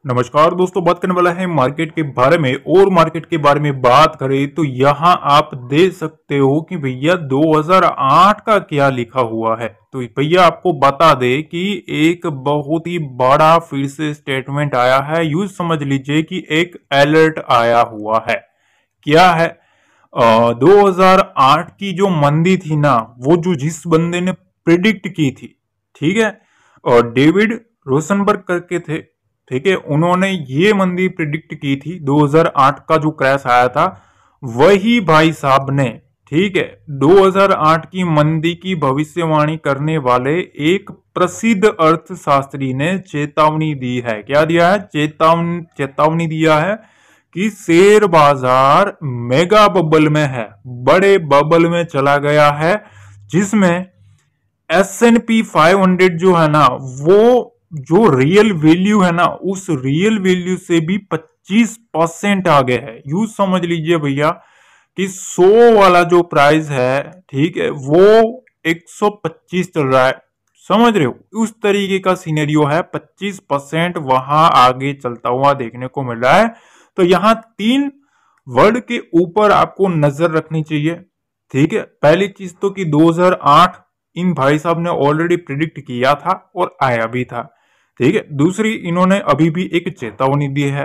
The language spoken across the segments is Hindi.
नमस्कार दोस्तों, बात करने वाला है मार्केट के बारे में। और मार्केट के बारे में बात करें तो यहां आप देख सकते हो कि भैया 2008 का क्या लिखा हुआ है। तो भैया आपको बता दे कि एक बहुत ही बड़ा फिर से स्टेटमेंट आया है। यूज समझ लीजिए कि एक अलर्ट आया हुआ है। क्या है? 2008 की जो मंदी थी ना, वो जो जिस बंदे ने प्रिडिक्ट की थी, ठीक है, और डेविड रोसनबर्ग करके थे, ठीक है, उन्होंने ये मंदी प्रिडिक्ट की थी। 2008 का जो क्रैश आया था, वही भाई साहब ने, ठीक है, 2008 की मंदी की भविष्यवाणी करने वाले एक प्रसिद्ध अर्थशास्त्री ने चेतावनी दी है। क्या दिया है? चेतावनी दिया है कि शेयर बाजार मेगा बबल में है, बड़े बबल में चला गया है, जिसमें S&P 500 जो है ना, वो जो रियल वैल्यू है ना, उस रियल वैल्यू से भी 25% आगे है। यूज समझ लीजिए भैया कि 100 वाला जो प्राइस है, ठीक है, वो 125 चल रहा है। समझ रहे हो? उस तरीके का सिनेरियो है। 25% वहां आगे चलता हुआ देखने को मिल रहा है। तो यहां 3 वर्ड के ऊपर आपको नजर रखनी चाहिए, ठीक है। पहली चीज तो कि 2008 इन भाई साहब ने ऑलरेडी प्रिडिक्ट किया था और आया भी था, ठीक है। दूसरी, इन्होंने अभी भी एक चेतावनी दी है।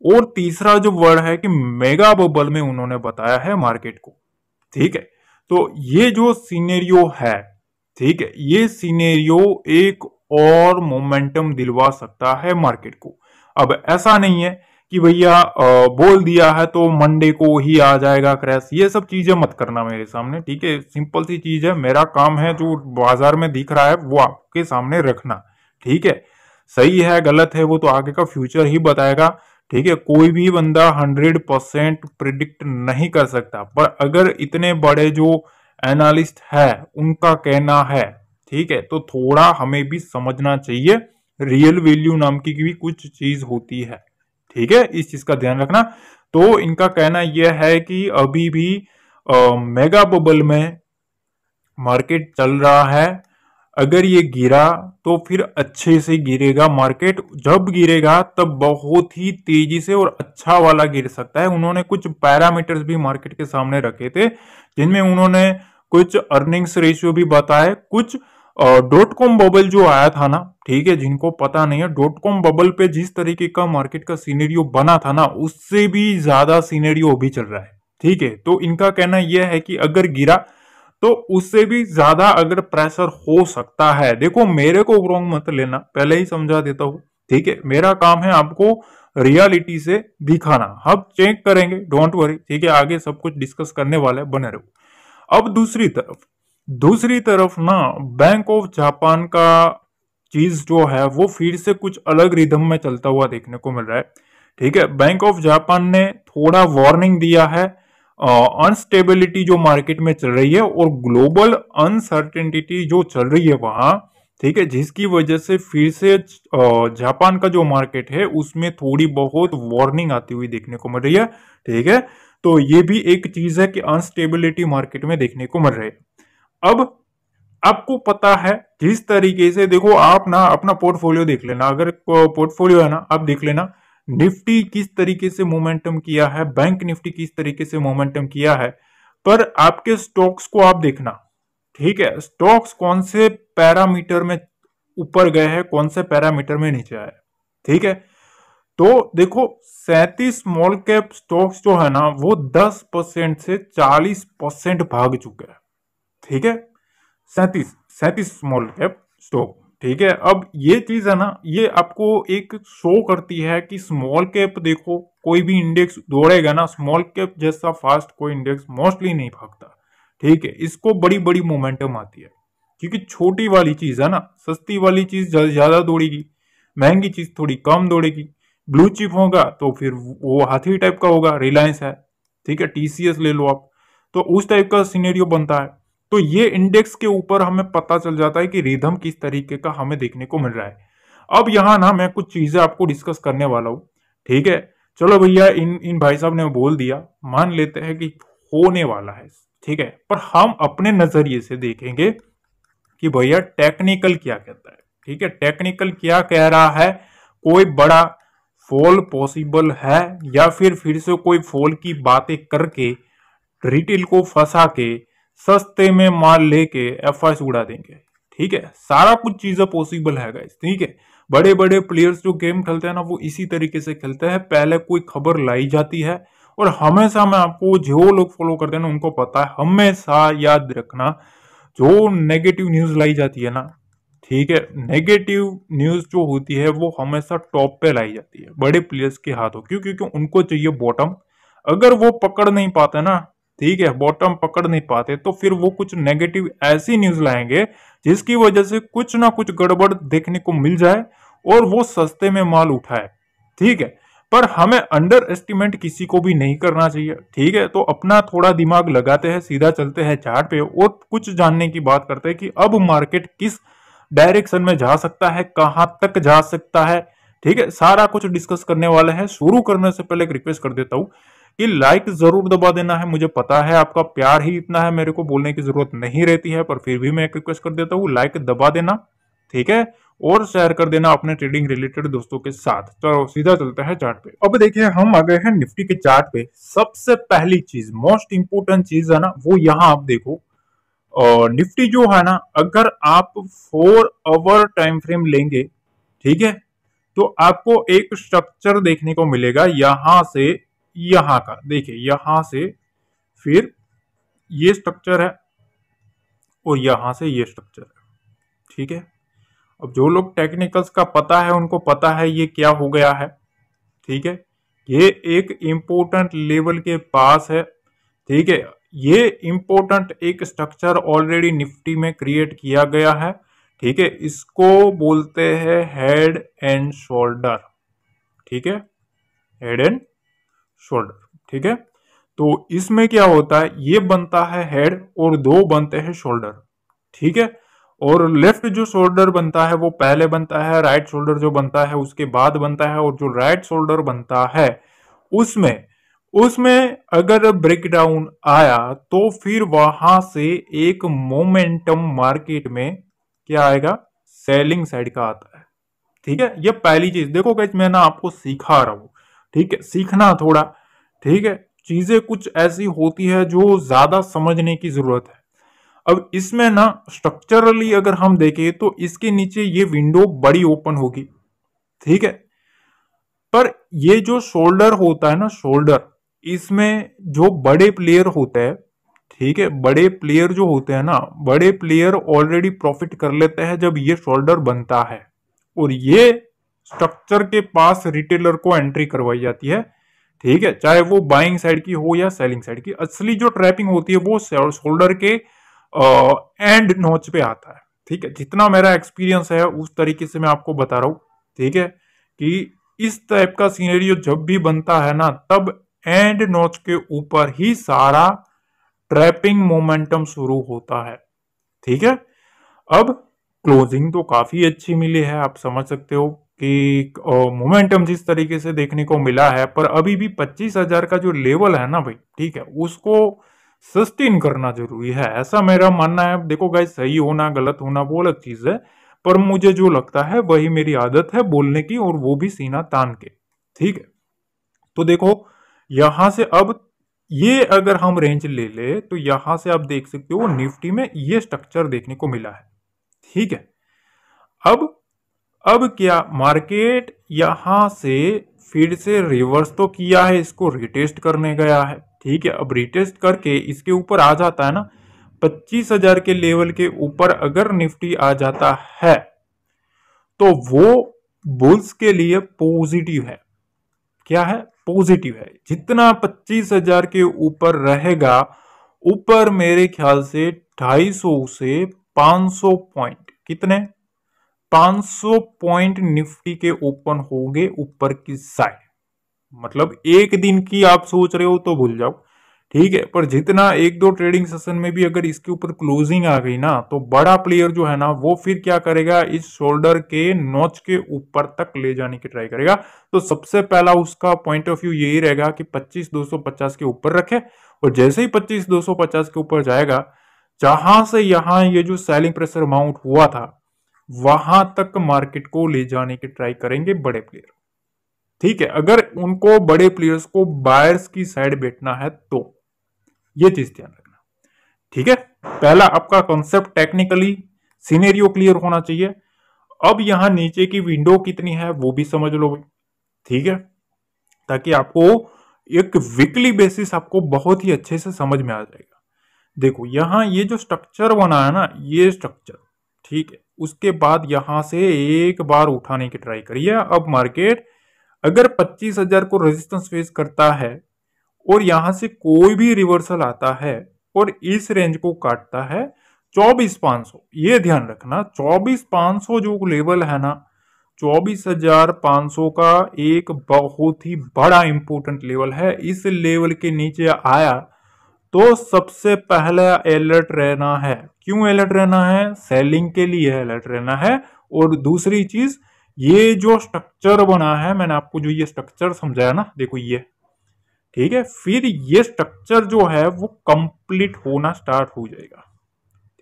और तीसरा जो वर्ड है कि मेगा बबल में उन्होंने बताया है मार्केट को, ठीक है। तो ये जो सिनेरियो है, ठीक है, ये सिनेरियो एक और मोमेंटम दिलवा सकता है मार्केट को। अब ऐसा नहीं है कि भैया बोल दिया है तो मंडे को ही आ जाएगा क्रैश। ये सब चीजें मत करना मेरे सामने, ठीक है। सिंपल सी चीज है, मेरा काम है जो बाजार में दिख रहा है वो आपके सामने रखना, ठीक है। सही है गलत है वो तो आगे का फ्यूचर ही बताएगा, ठीक है। कोई भी बंदा 100% प्रिडिक्ट नहीं कर सकता, पर अगर इतने बड़े जो एनालिस्ट है उनका कहना है, ठीक है, तो थोड़ा हमें भी समझना चाहिए। रियल वैल्यू नाम की भी कुछ चीज होती है, ठीक है, इस चीज का ध्यान रखना। तो इनका कहना यह है कि अभी भी मेगा बबल में मार्केट चल रहा है। अगर ये गिरा तो फिर अच्छे से गिरेगा मार्केट। जब गिरेगा तब बहुत ही तेजी से और अच्छा वाला गिर सकता है। उन्होंने कुछ पैरामीटर्स भी मार्केट के सामने रखे थे, जिनमें उन्होंने कुछ अर्निंग्स रेशियो भी बताए, कुछ डॉट कॉम बबल जो आया था ना, ठीक है, जिनको पता नहीं है, डॉट कॉम बबल पे जिस तरीके का मार्केट का सीनेरियो बना था ना, उससे भी ज्यादा सीनेरियो अभी चल रहा है, ठीक है। तो इनका कहना यह है कि अगर गिरा तो उससे भी ज्यादा अगर प्रेशर हो सकता है। देखो, मेरे को रॉन्ग मत लेना, पहले ही समझा देता हूं, ठीक है। मेरा काम है आपको रियलिटी से दिखाना। हम चेक करेंगे, डोंट वरी, ठीक है, आगे सब कुछ डिस्कस करने वाले, बने रहो। अब दूसरी तरफ ना, बैंक ऑफ जापान का चीज जो है वो फिर से कुछ अलग रिदम में चलता हुआ देखने को मिल रहा है, ठीक है। बैंक ऑफ जापान ने थोड़ा वार्निंग दिया है। अनस्टेबिलिटी जो मार्केट में चल रही है और ग्लोबल अनसर्टेनिटी जो चल रही है वहां, ठीक है, जिसकी वजह से फिर से जापान का जो मार्केट है उसमें थोड़ी बहुत वार्निंग आती हुई देखने को मिल रही है, ठीक है। तो ये भी एक चीज है कि अनस्टेबिलिटी मार्केट में देखने को मिल रही है। अब आपको पता है, जिस तरीके से, देखो आप ना अपना पोर्टफोलियो देख लेना, अगर पोर्टफोलियो है ना, आप देख लेना निफ्टी किस तरीके से मोमेंटम किया है, बैंक निफ्टी किस तरीके से मोमेंटम किया है, पर आपके स्टॉक्स को आप देखना, ठीक है, स्टॉक्स कौन से पैरामीटर में ऊपर गए हैं, कौन से पैरामीटर में नीचे आए, ठीक है। तो देखो, 37 स्मॉल कैप स्टॉक्स जो है ना, वो 10% से 40% भाग चुके हैं, ठीक है। 37 स्मॉल कैप स्टॉक, ठीक है। अब ये चीज है ना, ये आपको एक शो करती है कि स्मॉल कैप, देखो कोई भी इंडेक्स दौड़ेगा ना, स्मॉल कैप जैसा फास्ट कोई इंडेक्स मोस्टली नहीं भागता, ठीक है। इसको बड़ी बड़ी मोमेंटम आती है, क्योंकि छोटी वाली चीज है ना, सस्ती वाली चीज ज्यादा दौड़ेगी, महंगी चीज थोड़ी कम दौड़ेगी। ब्लू चिप होगा तो फिर वो हाथी टाइप का होगा, रिलायंस है, ठीक है, टीसीएस ले लो आप, तो उस टाइप का सिनेरियो बनता है। तो ये इंडेक्स के ऊपर हमें पता चल जाता है कि रिदम किस तरीके का हमें देखने को मिल रहा है। अब यहां ना मैं कुछ चीजें आपको डिस्कस करने वाला हूं, ठीक है। चलो भैया, इन भाई साहब ने बोल दिया, मान लेते हैं कि होने वाला है, ठीक है, पर हम अपने नजरिए से देखेंगे कि भैया टेक्निकल क्या कहता है, ठीक है। टेक्निकल क्या कह रहा है, कोई बड़ा फॉल पॉसिबल है या फिर से कोई फॉल की बातें करके रिटेल को फंसा के सस्ते में माल लेके एफआईएस उड़ा देंगे। ठीक है, सारा कुछ चीजें पॉसिबल है गाइस। ठीक है, बड़े बड़े प्लेयर्स जो गेम खेलते हैं ना वो इसी तरीके से खेलते हैं। पहले कोई खबर लाई जाती है और हमेशा मैं आपको जो लोग फॉलो करते हैं ना उनको पता है, हमेशा याद रखना जो नेगेटिव न्यूज लाई जाती है ना, ठीक है, नेगेटिव न्यूज जो होती है वो हमेशा टॉप पे लाई जाती है बड़े प्लेयर्स के हाथों। क्यों? क्योंकि उनको चाहिए बॉटम। अगर वो पकड़ नहीं पाते ना, ठीक है, बॉटम पकड़ नहीं पाते तो फिर वो कुछ नेगेटिव ऐसी न्यूज लाएंगे जिसकी वजह से कुछ ना कुछ गड़बड़ देखने को मिल जाए और वो सस्ते में माल उठाए। ठीक है, पर हमें अंडर एस्टिमेट किसी को भी नहीं करना चाहिए। ठीक है, तो अपना थोड़ा दिमाग लगाते हैं, सीधा चलते हैं चार्ट पे और कुछ जानने की बात करते हैं कि अब मार्केट किस डायरेक्शन में जा सकता है, कहां तक जा सकता है। ठीक है, सारा कुछ डिस्कस करने वाले हैं। शुरू करने से पहले एक रिक्वेस्ट कर देता हूं कि लाइक जरूर दबा देना है। मुझे पता है आपका प्यार ही इतना है, मेरे को बोलने की जरूरत नहीं रहती है, पर फिर भी मैं एक रिक्वेस्ट कर देता हूँ, लाइक दबा देना। ठीक है, और शेयर कर देना अपने ट्रेडिंग रिलेटेड दोस्तों के साथ। चलो सीधा चलते हैं चार्ट पे। अब देखिए हम आ गए हैं निफ्टी के चार्ट पे। सबसे पहली चीज, मोस्ट इंपोर्टेंट चीज है ना, वो यहां आप देखो। और निफ्टी जो है ना, अगर आप 4 आवर टाइम फ्रेम लेंगे, ठीक है, तो आपको एक स्ट्रक्चर देखने को मिलेगा यहां से यहां का। देखिए यहां से फिर ये स्ट्रक्चर है और यहां से ये स्ट्रक्चर है। ठीक है, अब जो लोग टेक्निकल्स का पता है उनको पता है ये क्या हो गया है। ठीक है, ये एक इंपॉर्टेंट लेवल के पास है। ठीक है, ये इंपॉर्टेंट एक स्ट्रक्चर ऑलरेडी निफ्टी में क्रिएट किया गया है। ठीक है, इसको बोलते हैं हेड एंड शोल्डर। ठीक है, हेड एंड शोल्डर। ठीक है, तो इसमें क्या होता है, ये बनता है हेड और दो बनते हैं शोल्डर। ठीक है, और लेफ्ट जो शोल्डर बनता है वो पहले बनता है, राइट शोल्डर जो बनता है उसके बाद बनता है, और जो राइट शोल्डर बनता है उसमें उसमें अगर ब्रेकडाउन आया तो फिर वहां से एक मोमेंटम मार्केट में क्या आएगा, सेलिंग साइड का आता है। ठीक है, ये पहली चीज देखो गाइस, मैं ना आपको सिखा रहा हूं। ठीक है, सीखना थोड़ा। ठीक है, चीजें कुछ ऐसी होती है जो ज्यादा समझने की जरूरत है। अब इसमें ना स्ट्रक्चरली अगर हम देखें तो इसके नीचे ये विंडो बड़ी ओपन होगी। ठीक है, पर ये जो शोल्डर होता है ना, शोल्डर, इसमें जो बड़े प्लेयर होते हैं, ठीक है, बड़े प्लेयर जो होते हैं ना, बड़े प्लेयर ऑलरेडी प्रॉफिट कर लेते हैं जब ये शोल्डर बनता है और ये स्ट्रक्चर के पास रिटेलर को एंट्री करवाई जाती है। ठीक है, चाहे वो बाइंग साइड की हो या सेलिंग साइड की। असली जो ट्रैपिंग होती है वो शोल्डर के एंड नोच पे आता है। ठीक है, जितना मेरा एक्सपीरियंस है उस तरीके से मैं आपको बता रहा हूं। ठीक है, कि इस टाइप का सीनेरियो जब भी बनता है ना, तब एंड नोच के ऊपर ही सारा ट्रैपिंग मोमेंटम शुरू होता है। ठीक है, अब क्लोजिंग तो काफी अच्छी मिली है, आप समझ सकते हो कि मोमेंटम जिस तरीके से देखने को मिला है, पर अभी भी 25,000 का जो लेवल है ना भाई, ठीक है, उसको सस्टेन करना जरूरी है, ऐसा मेरा मानना है। देखो गाइस, सही होना गलत होना वो अलग चीज है, पर मुझे जो लगता है वही मेरी आदत है बोलने की, और वो भी सीना तान के। ठीक है, तो देखो यहां से अब ये अगर हम रेंज ले ले तो यहां से आप देख सकते हो निफ्टी में ये स्ट्रक्चर देखने को मिला है। ठीक है, अब क्या मार्केट यहां से फिर से रिवर्स तो किया है, इसको रिटेस्ट करने गया है। ठीक है, अब रिटेस्ट करके इसके ऊपर आ जाता है ना, 25,000 के लेवल के ऊपर अगर निफ्टी आ जाता है तो वो बुल्स के लिए पॉजिटिव है। क्या है? पॉजिटिव है। जितना 25,000 के ऊपर रहेगा, ऊपर मेरे ख्याल से 250 से 500 पॉइंट, कितने, 500 पॉइंट निफ्टी के ओपन होंगे ऊपर की साइड। मतलब एक दिन की आप सोच रहे हो तो भूल जाओ। ठीक है, पर जितना एक दो ट्रेडिंग सेशन में भी अगर इसके ऊपर क्लोजिंग आ गई ना, तो बड़ा प्लेयर जो है ना वो फिर क्या करेगा, इस शोल्डर के नॉच के ऊपर तक ले जाने की ट्राई करेगा। तो सबसे पहला उसका पॉइंट ऑफ व्यू यही रहेगा कि 25,250 के ऊपर रखे, और जैसे ही 25,250 के ऊपर जाएगा, जहां से यहां ये जो सेलिंग प्रेशर माउंट हुआ था वहां तक मार्केट को ले जाने की ट्राई करेंगे बड़े प्लेयर। ठीक है, अगर उनको बड़े प्लेयर्स को बायर्स की साइड बैठना है तो ये चीज ध्यान रखना। ठीक है, पहला आपका कॉन्सेप्ट टेक्निकली सिनेरियो क्लियर होना चाहिए। अब यहां नीचे की विंडो कितनी है वो भी समझ लो भाई। ठीक है, ताकि आपको एक वीकली बेसिस आपको बहुत ही अच्छे से समझ में आ जाएगा। देखो यहां ये जो स्ट्रक्चर बना है ना, ये स्ट्रक्चर, ठीक है, उसके बाद यहां से एक बार उठाने की ट्राई करिए। अब मार्केट अगर 25,000 को रेजिस्टेंस फेस करता है और यहां से कोई भी रिवर्सल आता है और इस रेंज को काटता है 24,500, ये ध्यान रखना 24,500 जो लेवल है ना, 24,500 का एक बहुत ही बड़ा इंपोर्टेंट लेवल है। इस लेवल के नीचे आया तो सबसे पहले अलर्ट रहना है। क्यों अलर्ट रहना है? सेलिंग के लिए अलर्ट रहना है। और दूसरी चीज, ये जो स्ट्रक्चर बना है, मैंने आपको जो ये स्ट्रक्चर समझाया ना, देखो ये, ठीक है, फिर ये स्ट्रक्चर जो है वो कंप्लीट होना स्टार्ट हो जाएगा।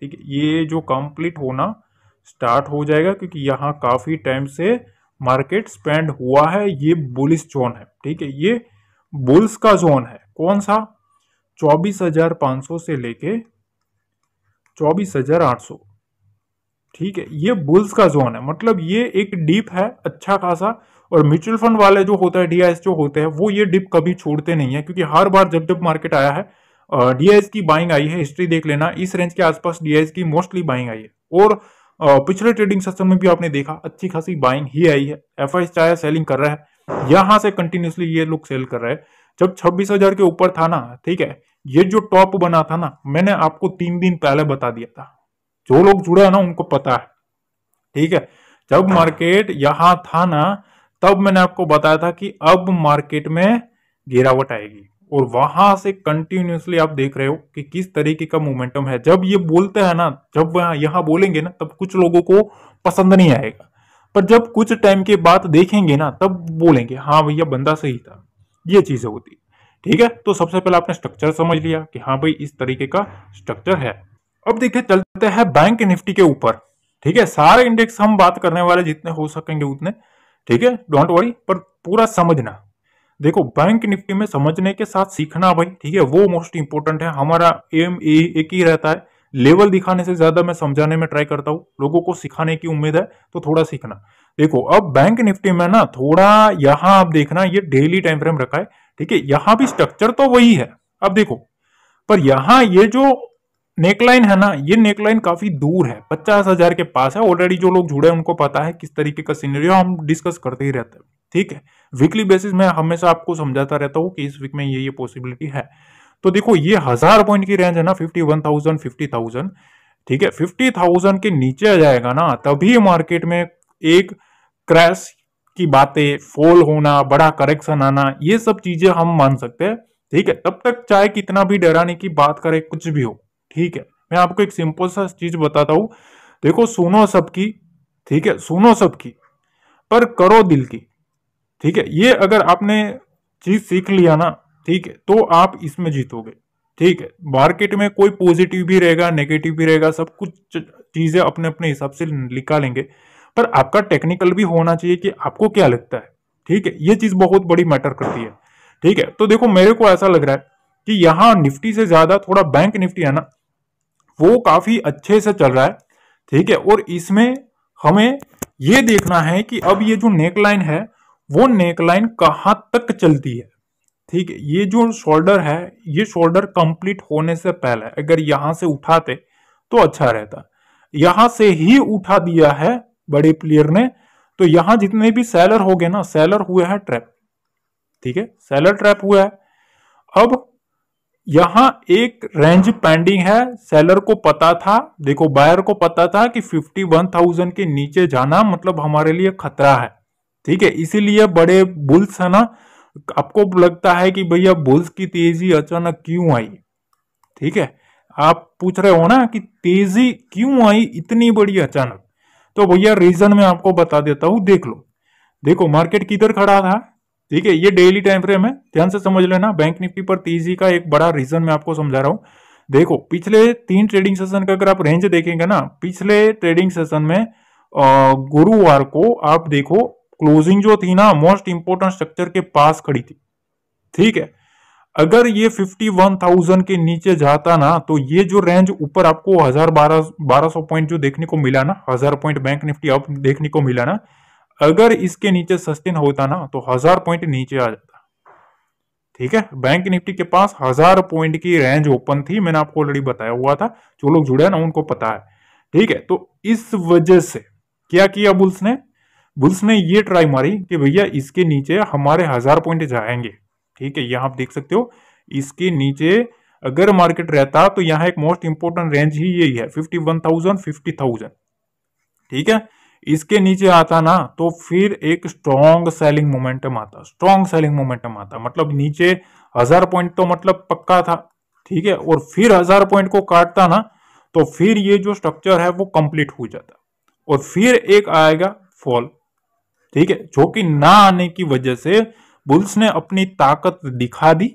ठीक है, ये जो कंप्लीट होना स्टार्ट हो जाएगा क्योंकि यहाँ काफी टाइम से मार्केट स्पेंड हुआ है। ये बुलिश जोन है, ठीक है, ये बुल्स का जोन है। कौन सा? 24,500 से लेके 24,800, ठीक है, ये बुल्स का जोन है। मतलब ये एक डीप है अच्छा खासा। और म्यूचुअल फंड वाले जो होता है, डीआईएस जो होते हैं, वो ये डिप कभी छोड़ते नहीं है, क्योंकि हर बार जब जब मार्केट आया है डीआईएस की बाइंग आई है। हिस्ट्री देख लेना, इस रेंज के आसपास डीआईएस की मोस्टली बाइंग आई है। और पिछले ट्रेडिंग सेशन में भी आपने देखा अच्छी खासी बाइंग ही आई है। एफआई चाहे सेलिंग कर रहा है, यहां से कंटिन्यूसली ये लोग सेल कर रहे हैं। जब 26,000 के ऊपर था ना, ठीक है, ये जो टॉप बना था ना, मैंने आपको 3 दिन पहले बता दिया था। जो लोग जुड़े हैं ना उनको पता है। ठीक है, जब मार्केट यहां था ना, तब मैंने आपको बताया था कि अब मार्केट में गिरावट आएगी। और वहां से कंटिन्यूसली आप देख रहे हो कि किस तरीके का मोमेंटम है। जब ये बोलते हैं ना, जब यहां बोलेंगे ना, तब कुछ लोगों को पसंद नहीं आएगा, पर जब कुछ टाइम के बाद देखेंगे ना, तब बोलेंगे हाँ भैया बंदा सही था। ये चीजें होती। ठीक है, तो सबसे पहले आपने स्ट्रक्चर समझ लिया कि हाँ भाई इस तरीके का स्ट्रक्चर है। अब देखिए चलते हैं बैंक निफ्टी के ऊपर। ठीक है, सारे इंडेक्स हम बात करने वाले जितने हो सकेंगे उतने, ठीक है, डोंट वरी, पर पूरा समझना। देखो बैंक निफ्टी में समझने के साथ सीखना भाई, ठीक है, वो मोस्ट इंपोर्टेंट है। हमारा एम एक ही रहता है, लेवल दिखाने से ज्यादा मैं समझाने में ट्राई करता हूं, लोगों को सिखाने की उम्मीद है, तो थोड़ा सीखना। देखो अब बैंक निफ्टी में ना थोड़ा यहां आप देखना, ये डेली टाइम फ्रेम रखा है, ठीक है, यहां भी स्ट्रक्चर तो वही है। अब देखो, पर यहां ये जो नेकलाइन है ना, ये नेकलाइन काफी दूर है, 50,000 के पास है। ऑलरेडी जो लोग जुड़े हैं उनको पता है किस तरीके का सिनेरियो, हम डिस्कस करते ही रहते हैं। ठीक है, वीकली बेसिस में हमेशा आपको समझाता रहता हूँ कि इस वीक में ये पॉसिबिलिटी है। तो देखो ये 1000 पॉइंट की रेंज है ना, 51,000 50,000, ठीक है, 50,000 के नीचे आ जाएगा ना, तभी मार्केट में एक क्रैश की बातें, फॉल होना, बड़ा करेक्शन आना, ये सब चीजें हम मान सकते हैं। ठीक है, तब तक चाहे कितना भी डराने की बात करे, कुछ भी हो, ठीक है, मैं आपको एक सिंपल सा चीज बताता हूं। देखो सुनो सबकी, ठीक है, सुनो सबकी, पर करो दिल की। ठीक है, ये अगर आपने चीज सीख लिया ना, ठीक है, तो आप इसमें जीतोगे। ठीक है, मार्केट में कोई पॉजिटिव भी रहेगा, नेगेटिव भी रहेगा, सब कुछ चीजें अपने अपने हिसाब से निकालेंगे, पर आपका टेक्निकल भी होना चाहिए कि आपको क्या लगता है। ठीक है, ये चीज बहुत बड़ी मैटर करती है। ठीक है, तो देखो मेरे को ऐसा लग रहा है कि यहां निफ्टी से ज्यादा थोड़ा बैंक निफ्टी है ना, वो काफी अच्छे से चल रहा है। ठीक है, और इसमें हमें ये देखना है कि अब ये जो नेकलाइन है, वो नेकलाइन कहां तक चलती है। ठीक है, ये जो शोल्डर है, ये शोल्डर कंप्लीट होने से पहले अगर यहां से उठाते तो अच्छा रहता। यहां से ही उठा दिया है बड़े प्लेयर ने, तो यहां जितने भी सेलर हो गए ना, सेलर हुए हैं ट्रैप। ठीक है, सेलर ट्रैप हुआ है। अब यहां एक रेंज पेंडिंग है, सेलर को पता था, देखो बायर को पता था कि 51,000 के नीचे जाना मतलब हमारे लिए खतरा है। ठीक है, इसीलिए बड़े बुल्स है ना, आपको लगता है कि भैया बुल्स की तेजी अचानक क्यों आई। ठीक है, आप पूछ रहे हो ना कि तेजी क्यों आई इतनी बड़ी अचानक, तो भैया रीजन मैं आपको बता देता हूं, देख लो। देखो मार्केट किधर खड़ा था, ठीक है, ये डेली टाइम फ्रेम है, ध्यान से समझ लेना। बैंक निफ्टी पर तेजी का एक बड़ा रीजन मैं आपको समझा रहा हूं। देखो पिछले 3 ट्रेडिंग सेशन का अगर आप रेंज देखेंगे ना, पिछले ट्रेडिंग सेशन में गुरुवार को आप देखो क्लोजिंग जो थी ना मोस्ट इंपोर्टेंट स्ट्रक्चर के पास खड़ी थी, ठीक है। अगर ये 51,000 के नीचे जाता ना तो ये जो रेंज ऊपर आपको 1200 पॉइंट जो देखने को मिला ना, 1000 पॉइंट बैंक निफ्टी अप देखने को मिला ना, अगर इसके नीचे सस्टेन होता ना तो 1000 पॉइंट नीचे आ जाता, ठीक है। बैंक निफ्टी के पास 1000 पॉइंट की रेंज ओपन थी, मैंने आपको ऑलरेडी बताया हुआ था, जो लोग जुड़े ना उनको पता है, ठीक है। तो इस वजह से क्या किया बुल्स ने ये ट्राई मारी कि भैया इसके नीचे हमारे 1000 पॉइंट जाएंगे, ठीक है। यहां आप देख सकते हो इसके नीचे अगर मार्केट रहता तो यहां एक मोस्ट इंपोर्टेंट रेंज ही यही है 51,000 50,000, ठीक है। इसके नीचे आता ना तो फिर एक स्ट्रॉन्ग सेलिंग मोमेंटम आता, मतलब नीचे 1000 पॉइंट तो मतलब पक्का था, ठीक है। और फिर 1000 पॉइंट को काटता ना तो फिर ये जो स्ट्रक्चर है वो कंप्लीट हो जाता और फिर एक आएगा फॉल, ठीक है। जो कि ना आने की वजह से बुल्स ने अपनी ताकत दिखा दी,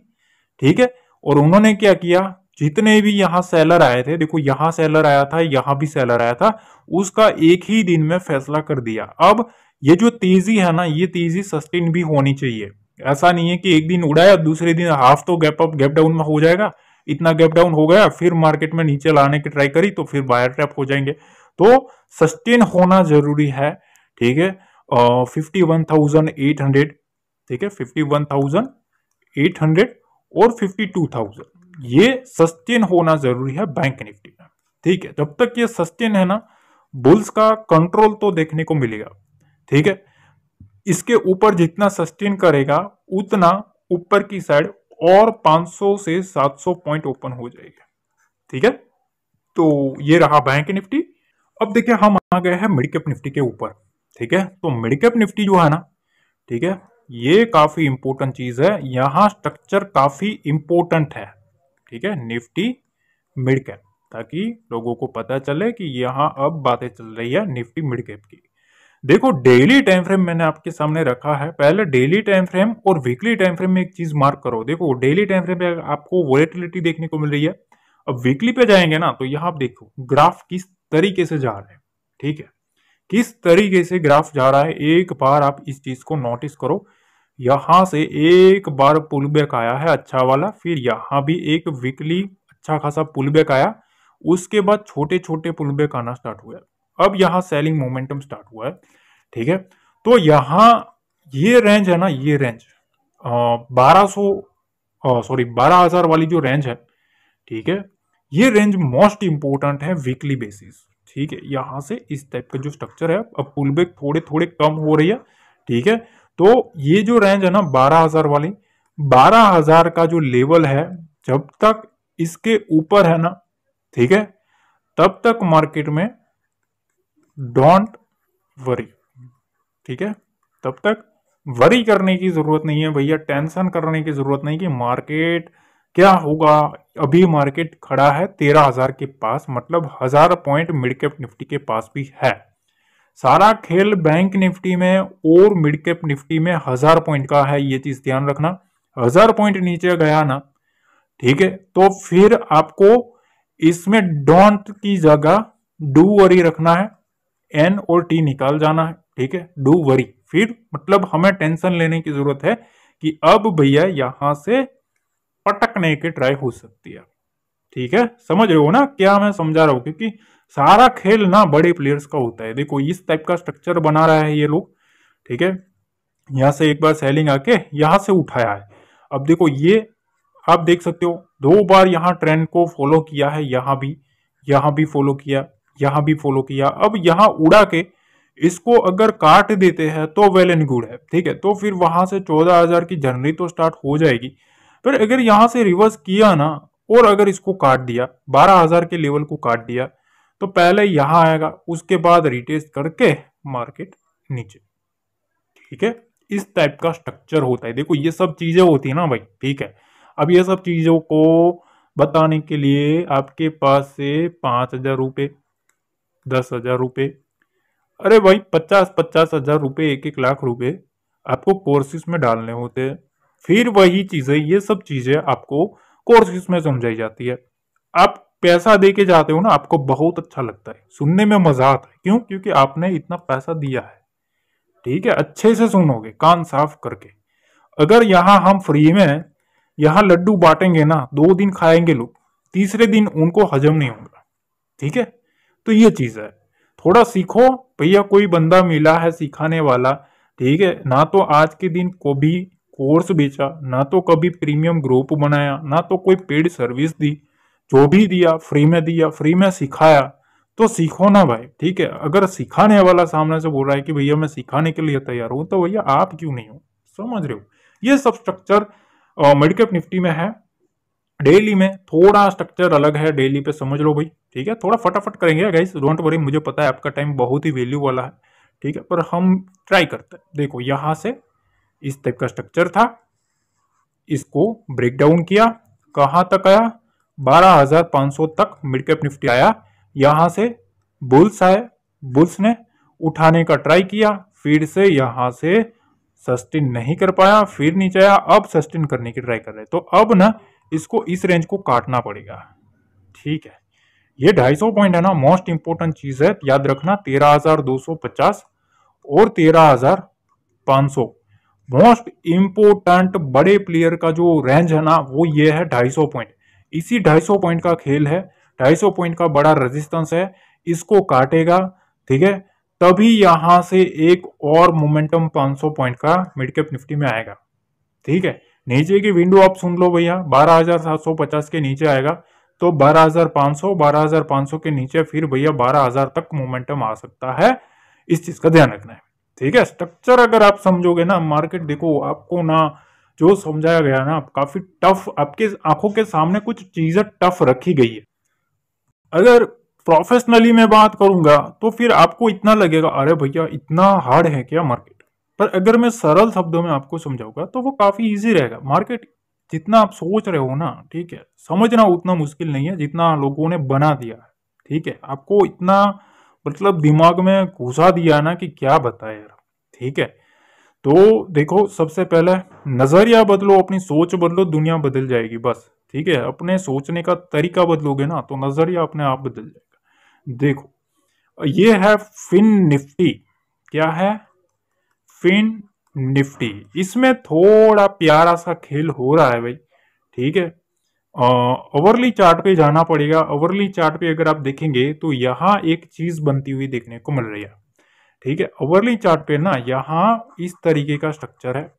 ठीक है। और उन्होंने क्या किया, जितने भी यहां सेलर आए थे, देखो यहां सेलर आया था, यहां भी सेलर आया था, उसका एक ही दिन में फैसला कर दिया। अब ये जो तेजी है ना, ये तेजी सस्टेन भी होनी चाहिए। ऐसा नहीं है कि एक दिन उड़ाया दूसरे दिन हाफ तो गैप अप गैप डाउन में हो जाएगा, इतना गैप डाउन हो गया फिर मार्केट में नीचे लाने की ट्राई करी तो फिर बायर ट्रैप हो जाएंगे। तो सस्टेन होना जरूरी है, ठीक है। 51,800, ठीक है, 51,800 और 52,000 ये सस्टेन होना जरूरी है बैंक निफ्टी में, ठीक है। जब तक ये सस्टेन है ना बुल्स का कंट्रोल तो देखने को मिलेगा, ठीक है। इसके ऊपर जितना सस्टेन करेगा उतना ऊपर की साइड और 500 से 700 पॉइंट ओपन हो जाएगा, ठीक है। तो ये रहा बैंक निफ्टी। अब देखिए हम आ गए हैं मिड कैप निफ्टी के ऊपर, ठीक है। तो मिड कैप निफ्टी जो है ना, ठीक है, ये काफी इंपोर्टेंट चीज है, यहां स्ट्रक्चर काफी इंपोर्टेंट है, ठीक है, निफ्टी मिड कैप, ताकि लोगों को पता चले कि यहां अब बातें चल रही है निफ्टी मिड कैप की। देखो डेली टाइम फ्रेम मैंने आपके सामने रखा है, पहले डेली टाइम फ्रेम और वीकली टाइम फ्रेम में एक चीज मार्क करो। देखो डेली टाइम फ्रेम पे आपको वोलेटिलिटी देखने को मिल रही है, अब वीकली पे जाएंगे ना तो यहां आप देखो ग्राफ किस तरीके से जा रहे हैं, ठीक है, किस तरीके से ग्राफ जा रहा है। एक बार आप इस चीज को नोटिस करो, यहां से एक बार पुल बैक आया है अच्छा वाला, फिर यहां भी एक वीकली अच्छा खासा पुल बैक आया, उसके बाद छोटे छोटे पुल बैक आना स्टार्ट हुआ, अब यहां सेलिंग मोमेंटम स्टार्ट हुआ है, ठीक है। तो यहां ये रेंज है ना, ये रेंज 12,000 वाली जो रेंज है, ठीक है, ये रेंज मोस्ट इंपोर्टेंट है वीकली बेसिस, ठीक है। यहां से इस टाइप का जो स्ट्रक्चर है, अब पुल बैक थोड़े थोड़े कम हो रही है, ठीक है। तो ये जो रेंज है ना 12,000 वाली, 12,000 का जो लेवल है, जब तक इसके ऊपर है ना, ठीक है, तब तक मार्केट में डोंट वरी, ठीक है, तब तक वरी करने की जरूरत नहीं है भैया, टेंशन करने की जरूरत नहीं कि मार्केट क्या होगा। अभी मार्केट खड़ा है 13,000 के पास, मतलब 1000 पॉइंट मिड कैप निफ्टी के पास भी है। सारा खेल बैंक निफ्टी में और मिड कैप निफ्टी में 1000 पॉइंट का है, ये चीज ध्यान रखना। 1000 पॉइंट नीचे गया ना, ठीक है, तो फिर आपको इसमें डोंट की जगह डू वरी रखना है, एन और टी निकाल जाना है, ठीक है, डू वरी। फिर मतलब हमें टेंशन लेने की जरूरत है कि अब भैया यहां से पटकने की ट्राई हो सकती है, ठीक है। समझ रहे हो ना क्या मैं समझा रहा हूं, क्योंकि सारा खेल ना बड़े प्लेयर्स का होता है। देखो इस टाइप का स्ट्रक्चर बना रहा है ये लोग, ठीक है, यहां से एक बार सेलिंग आके यहां से उठाया है। अब देखो ये आप देख सकते हो 2 बार यहां ट्रेंड को फॉलो किया है, यहां भी फॉलो किया, यहां भी फॉलो किया। अब यहां उड़ा के इसको अगर काट देते हैं तो वेल एंड गुड है, ठीक है। तो फिर वहां से 14,000 की जर्नी तो स्टार्ट हो जाएगी। फिर अगर यहां से रिवर्स किया ना और अगर इसको काट दिया, 12,000 के लेवल को काट दिया, तो पहले यहां आएगा, उसके बाद रिटेस्ट करके मार्केट नीचे, ठीक है। इस टाइप का स्ट्रक्चर होता है। देखो ये सब चीजें होती है ना भाई, ठीक है। अब ये सब चीजों को बताने के लिए आपके पास से 5,000 रुपये, 10,000 रुपये, अरे भाई 50,000 रुपये, 1,00,000 रुपये आपको कोर्सेज में डालने होते हैं। फिर वही चीजें, ये सब चीजें आपको कोर्सेज में समझाई जाती है। आप पैसा दे के जाते हो ना, आपको बहुत अच्छा लगता है, सुनने में मजा आता है। क्यों? क्योंकि आपने इतना पैसा दिया है, ठीक है, अच्छे से सुनोगे कान साफ करके। अगर यहाँ हम फ्री में यहाँ लड्डू बांटेंगे ना, 2 दिन खाएंगे लोग, तीसरे दिन उनको हजम नहीं होगा। ठीक है, तो ये चीज है, थोड़ा सीखो भैया, कोई बंदा मिला है सिखाने वाला। ठीक है, ना तो आज के दिन को भी कोर्स बेचा, ना तो कभी प्रीमियम ग्रुप बनाया, ना तो कोई पेड सर्विस दी, जो भी दिया, फ्री में सिखाया, तो सीखो ना भाई। ठीक है, अगर सिखाने वाला सामने से बोल रहा है कि भैया मैं सिखाने के लिए तैयार हूं, तो भैया आप क्यों नहीं हो? समझ रहे हो? ये सब स्ट्रक्चर मिडकैप निफ्टी में है। डेली में थोड़ा स्ट्रक्चर अलग है, डेली पे समझ लो भाई। ठीक है, थोड़ा फटाफट करेंगे गाइस, डोंट वरी, मुझे पता है आपका टाइम बहुत ही वैल्यू वाला है। ठीक है, पर हम ट्राई करते हैं। देखो यहां से इस टाइप का स्ट्रक्चर था, इसको ब्रेक डाउन किया, कहां तक आया? 12,500 तक मिडकैप निफ्टी आया। यहां से बुल्स आए, बुल्स ने उठाने का ट्राई किया, फिर से यहां से सस्टेन नहीं कर पाया, फिर नीचे आया, अब सस्टेन करने की ट्राई कर रहे हैं। तो अब ना इसको इस रेंज को काटना पड़ेगा। ठीक है, ये 250 पॉइंट है ना, मोस्ट इंपोर्टेंट चीज है, याद रखना। 13,250 और 13,500 मोस्ट इंपोर्टेंट बड़े प्लेयर का जो रेंज है ना, वो ये है 250 पॉइंट। इसी 250 पॉइंट का खेल है, 250 पॉइंट का बड़ा रेजिस्टेंस है, इसको काटेगा। ठीक है, तभी यहां से एक और मोमेंटम 500 पॉइंट का मिडकैप निफ्टी में आएगा। ठीक है, नीचे की विंडो आप सुन लो भैया, 12,750 के नीचे आएगा तो 12,500, 12,500 के नीचे फिर भैया 12,000 तक मोमेंटम आ सकता है। इस चीज का ध्यान रखना है। ठीक है, स्ट्रक्चर अगर आप समझोगे ना, मार्केट देखो आपको ना जो समझाया गया ना, काफी टफ, आपके आंखों के सामने कुछ चीजें टफ रखी गई है। अगर प्रोफेशनली मैं बात करूंगा तो फिर आपको इतना लगेगा अरे भैया इतना हार्ड है क्या मार्केट, पर अगर मैं सरल शब्दों में आपको समझाऊंगा तो वो काफी इजी रहेगा। मार्केट जितना आप सोच रहे हो ना, ठीक है, समझना उतना मुश्किल नहीं है जितना लोगों ने बना दिया है। ठीक है, आपको इतना मतलब दिमाग में घुसा दिया ना कि क्या बताए यार। ठीक है, तो देखो सबसे पहले नजरिया बदलो, अपनी सोच बदलो, दुनिया बदल जाएगी बस। ठीक है, अपने सोचने का तरीका बदलोगे ना तो नजरिया अपने आप बदल जाएगा। देखो ये है फिन निफ्टी, क्या है? Fin Nifty. इसमें थोड़ा प्यारा सा खेल हो रहा है भाई। ठीक है, ओवरली चार्ट पे जाना पड़ेगा। ओवरली चार्ट पे अगर आप देखेंगे तो यहाँ एक चीज बनती हुई देखने को मिल रही है। ठीक है, ओवरली चार्ट पे ना यहाँ इस तरीके का स्ट्रक्चर है।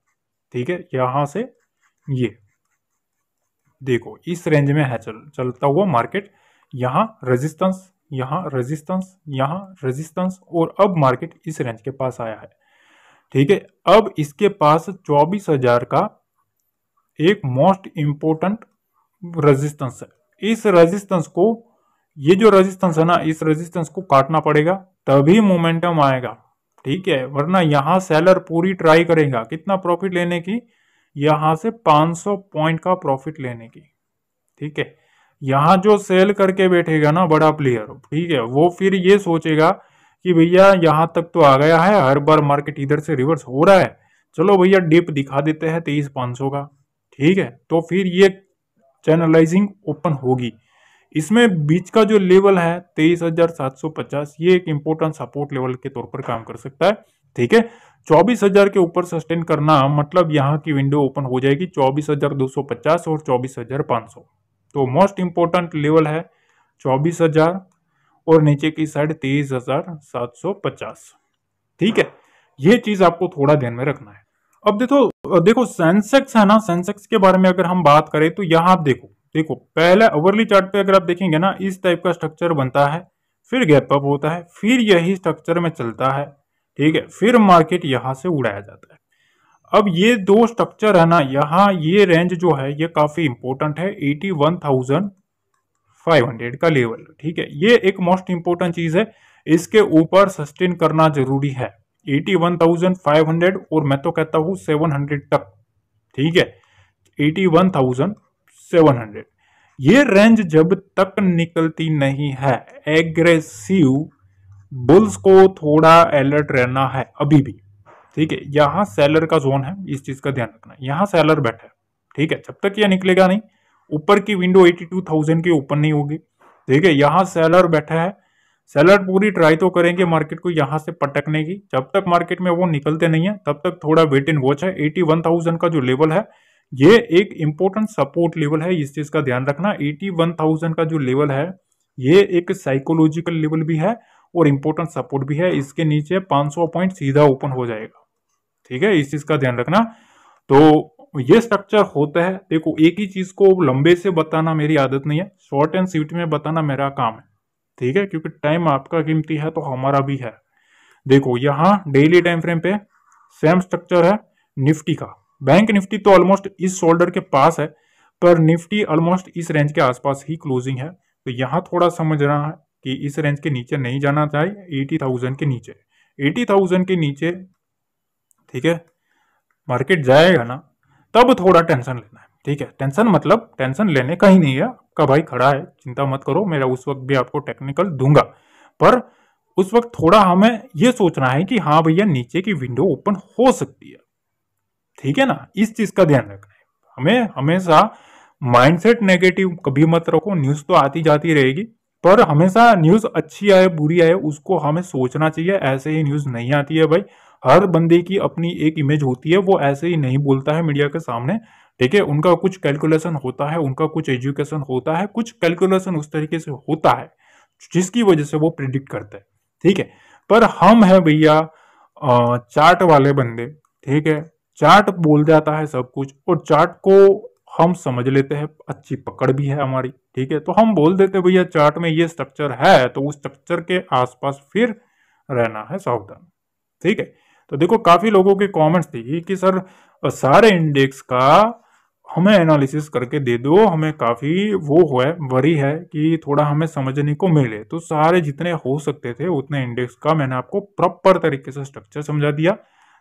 ठीक है, यहां से ये देखो इस रेंज में है चलता हुआ मार्केट, यहाँ रेजिस्टेंस, यहाँ रेजिस्टेंस, यहाँ रेजिस्टेंस, और अब मार्केट इस रेंज के पास आया है। ठीक है, अब इसके पास 24,000 का एक मोस्ट इंपोर्टेंट रेजिस्टेंस है। इस रेजिस्टेंस को, ये जो रेजिस्टेंस है ना, इस रेजिस्टेंस को काटना पड़ेगा तभी मोमेंटम आएगा। ठीक है, वरना यहां सेलर पूरी ट्राई करेगा कितना प्रॉफिट लेने की, यहां से 500 पॉइंट का प्रॉफिट लेने की। ठीक है, यहां जो सेल करके बैठेगा ना बड़ा प्लेयर, ठीक है, वो फिर ये सोचेगा कि भैया यहां तक तो आ गया है, हर बार मार्केट इधर से रिवर्स हो रहा है, चलो भैया डिप दिखा देते हैं 23,500 का। ठीक है, तो फिर ये चैनलाइजिंग ओपन होगी। इसमें बीच का जो लेवल है 23,750, ये एक इंपॉर्टेंट सपोर्ट लेवल के तौर पर काम कर सकता है। ठीक है, 24,000 के ऊपर सस्टेन करना मतलब यहाँ की विंडो ओपन हो जाएगी 24,250 और 24,500। तो मोस्ट इंपॉर्टेंट लेवल है 24,000 और नीचे की साइड 23,750। ठीक है, ये चीज आपको थोड़ा ध्यान में रखना है। अब देखो सेंसेक्स है ना, सेंसेक्स के बारे में अगर हम बात करें तो यहां आप देखो पहले ओवरली चार्ट पे अगर आप देखेंगे ना, इस टाइप का स्ट्रक्चर बनता है, फिर गैप अप होता है, फिर यही स्ट्रक्चर में चलता है। ठीक है, फिर मार्केट यहां से उड़ाया जाता है। अब ये दो स्ट्रक्चर है ना, यहाँ ये रेंज जो है ये काफी इंपॉर्टेंट है, 81,500 का लेवल। ठीक है, ये एक मोस्ट इंपॉर्टेंट चीज है, इसके ऊपर सस्टेन करना जरूरी है। 81,500 और मैं तो कहता हूं 700 तक। ठीक है, 81,700 ये रेंज जब तक निकलती नहीं है, एग्रेसिव बुल्स को थोड़ा अलर्ट रहना है अभी भी। ठीक है, यहां सेलर का जोन है, इस चीज का ध्यान रखना, यहां सेलर बैठा है। ठीक है, जब तक यह निकलेगा नहीं, ऊपर की विंडो 82,000 के ऊपर नहीं होगी। ठीक है, यहां सेलर बैठा है, सेलर पूरी ट्राई तो करेंगे मार्केट को यहां से पटकने की, जब तक मार्केट में वो निकलते नहीं है तब तक थोड़ा वेट एंड वॉच है। 81,000 का जो लेवल है ये एक इंपॉर्टेंट सपोर्ट लेवल है, इस चीज का ध्यान रखना। 81,000 का जो लेवल है ये एक साइकोलॉजिकल लेवल भी है और इंपॉर्टेंट सपोर्ट भी है। इसके नीचे 500 पॉइंट सीधा ओपन हो जाएगा, ठीक है, इस चीज का ध्यान रखना। तो ये स्ट्रक्चर होता है। देखो एक ही चीज को लंबे से बताना मेरी आदत नहीं है, शॉर्ट एंड स्वीट में बताना मेरा काम है, ठीक है, क्योंकि टाइम आपका कीमती है तो हमारा भी है। देखो यहाँ डेली टाइम फ्रेम पे सेम स्ट्रक्चर है निफ्टी का। बैंक निफ्टी तो ऑलमोस्ट इस शोल्डर के पास है, पर निफ्टी ऑलमोस्ट इस रेंज के आसपास ही क्लोजिंग है। तो यहाँ थोड़ा समझ रहा है कि इस रेंज के नीचे नहीं जाना चाहिए, 80,000 के नीचे। 80,000 के नीचे, ठीक है, मार्केट जाएगा ना तब थोड़ा टेंशन लेना है, ठीक है। टेंशन मतलब टेंशन लेने का ही नहीं है, आपका भाई खड़ा है, चिंता मत करो, मेरा उस वक्त भी आपको टेक्निकल दूंगा। पर उस वक्त थोड़ा हमें यह सोचना है कि हाँ भैया नीचे की विंडो ओपन हो सकती है, ठीक है ना, इस चीज का ध्यान रखना है। हमें हमेशा माइंडसेट नेगेटिव कभी मत रखो। न्यूज तो आती जाती रहेगी, पर हमेशा न्यूज अच्छी आए बुरी आए उसको हमें सोचना चाहिए। ऐसे ही न्यूज नहीं आती है भाई, हर बंदे की अपनी एक इमेज होती है, वो ऐसे ही नहीं बोलता है मीडिया के सामने, ठीक है। उनका कुछ कैलकुलेशन होता है, उनका कुछ एजुकेशन होता है, कुछ कैलकुलेशन उस तरीके से होता है जिसकी वजह से वो प्रिडिक्ट करते हैं, ठीक है। पर हम है भैया चार्ट वाले बंदे, ठीक है, चार्ट बोल जाता है सब कुछ और चार्ट को हम समझ लेते हैं, अच्छी पकड़ भी है हमारी, ठीक है। तो हम बोल देते भैया चार्ट में ये स्ट्रक्चर है तो उस स्ट्रक्चर के आसपास फिर रहना है सावधान, ठीक है। तो देखो काफी लोगों के कमेंट्स थी कि सर सारे इंडेक्स का हमें एनालिसिस करके दे दो, हमें काफी वो है वरी है कि थोड़ा हमें समझने को मिले। तो सारे जितने हो सकते थे उतने इंडेक्स का मैंने आपको प्रॉपर तरीके से स्ट्रक्चर समझा दिया,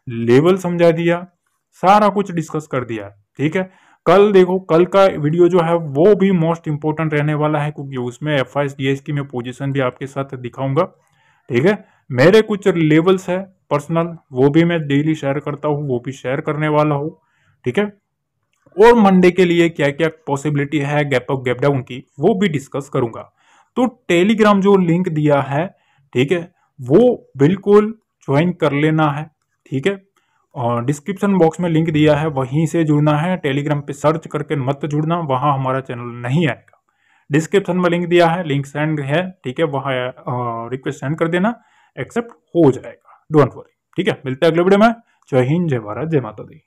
लेवल समझा दिया, सारा कुछ डिस्कस कर दिया, ठीक है। कल देखो कल का वीडियो जो है वो भी मोस्ट इंपोर्टेंट रहने वाला है, क्योंकि उसमें FIS की मैं पोजीशन भी आपके साथ दिखाऊंगा, ठीक है। मेरे कुछ लेवल्स है पर्सनल, वो भी मैं डेली शेयर करता हूँ, वो भी शेयर करने वाला हूँ, ठीक है। और मंडे के लिए क्या क्या पॉसिबिलिटी है गैप अप गैप डाउन की वो भी डिस्कस करूंगा। तो टेलीग्राम जो लिंक दिया है, ठीक है, वो बिल्कुल ज्वाइन कर लेना है, ठीक है। और डिस्क्रिप्शन बॉक्स में लिंक दिया है, वहीं से जुड़ना है। टेलीग्राम पे सर्च करके मत जुड़ना, वहां हमारा चैनल नहीं आएगा। डिस्क्रिप्शन में लिंक दिया है, लिंक सेंड है, ठीक है, वहां रिक्वेस्ट सेंड कर देना, एक्सेप्ट हो जाएगा, डोंट वरी, ठीक है। मिलते हैं अगले वीडियो में। जय हिंद, जय भारत, जय माता दी।